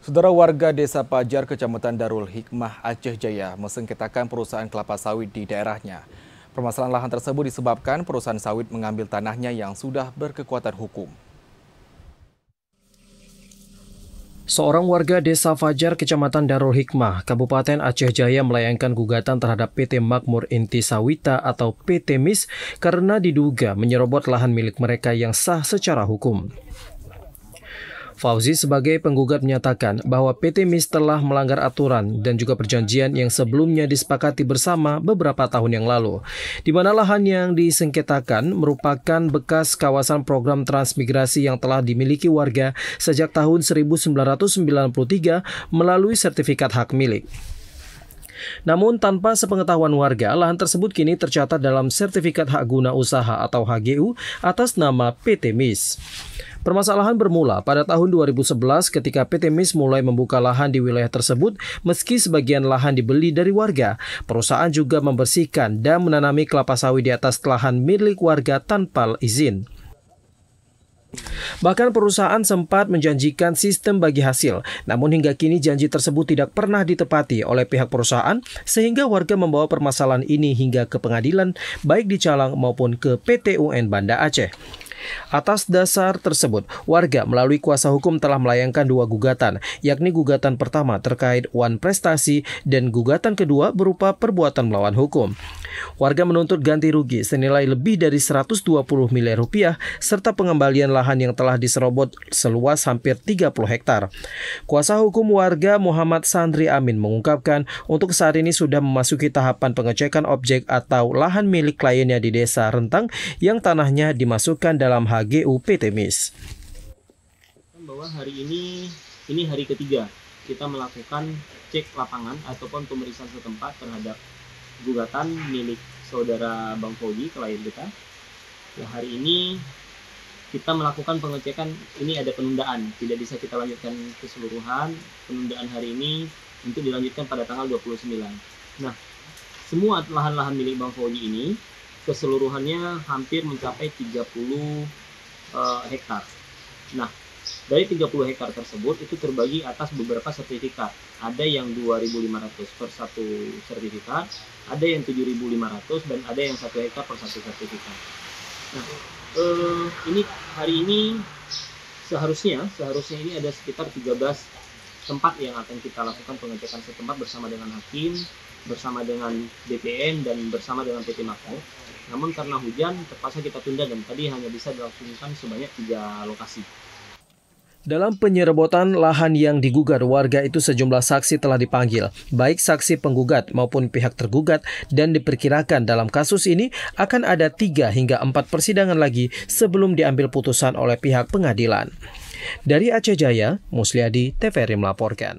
Saudara warga Desa Pajar, Kecamatan Darul Hikmah, Aceh Jaya mensengketakan perusahaan kelapa sawit di daerahnya. Permasalahan lahan tersebut disebabkan perusahaan sawit mengambil tanahnya yang sudah berkekuatan hukum. Seorang warga Desa Fajar, Kecamatan Darul Hikmah, Kabupaten Aceh Jaya melayangkan gugatan terhadap PT Makmur Inti Sawita atau PT MIS karena diduga menyerobot lahan milik mereka yang sah secara hukum. Fauzi sebagai penggugat menyatakan bahwa PT MIS telah melanggar aturan dan juga perjanjian yang sebelumnya disepakati bersama beberapa tahun yang lalu, di mana lahan yang disengketakan merupakan bekas kawasan program transmigrasi yang telah dimiliki warga sejak tahun 1993 melalui sertifikat hak milik. Namun tanpa sepengetahuan warga, lahan tersebut kini tercatat dalam sertifikat hak guna usaha atau HGU atas nama PT MIS. Permasalahan bermula pada tahun 2011 ketika PT MIS mulai membuka lahan di wilayah tersebut meski sebagian lahan dibeli dari warga. Perusahaan juga membersihkan dan menanami kelapa sawit di atas lahan milik warga tanpa izin. Bahkan perusahaan sempat menjanjikan sistem bagi hasil, namun hingga kini janji tersebut tidak pernah ditepati oleh pihak perusahaan sehingga warga membawa permasalahan ini hingga ke pengadilan baik di Calang maupun ke PT UN Banda Aceh. Atas dasar tersebut, warga melalui kuasa hukum telah melayangkan dua gugatan, yakni gugatan pertama terkait wan prestasi dan gugatan kedua berupa perbuatan melawan hukum. Warga menuntut ganti rugi senilai lebih dari 120 miliar rupiah serta pengembalian lahan yang telah diserobot seluas hampir 30 hektar. Kuasa hukum warga Muhammad Sandri Amin mengungkapkan untuk saat ini sudah memasuki tahapan pengecekan objek atau lahan milik kliennya di Desa Rentang yang tanahnya dimasukkan dalam HGU PT MIS. Bahwa hari ini hari ketiga kita melakukan cek lapangan ataupun pemeriksaan setempat terhadap gugatan milik saudara Bang Fauzi, klien kita. Ya, hari ini kita melakukan pengecekan, ini ada penundaan, tidak bisa kita lanjutkan keseluruhan. Penundaan hari ini untuk dilanjutkan pada tanggal 29. Nah, semua lahan-lahan milik Bang Fauzi ini keseluruhannya hampir mencapai 30 hektar. Nah, dari 30 hektar tersebut itu terbagi atas beberapa sertifikat. Ada yang 2.500 per satu sertifikat, ada yang 7.500 dan ada yang 1 hektar per satu sertifikat. Nah, ini hari ini seharusnya ini ada sekitar 13 tempat yang akan kita lakukan pengecekan setempat bersama dengan hakim, bersama dengan BPN dan bersama dengan PT Makmur. Namun karena hujan terpaksa kita tunda dan tadi hanya bisa dilangsungkan sebanyak 3 lokasi. Dalam penyerobotan lahan yang digugat warga itu sejumlah saksi telah dipanggil, baik saksi penggugat maupun pihak tergugat, dan diperkirakan dalam kasus ini akan ada 3 hingga 4 persidangan lagi sebelum diambil putusan oleh pihak pengadilan. Dari Aceh Jaya, Musliadi, TVRI melaporkan.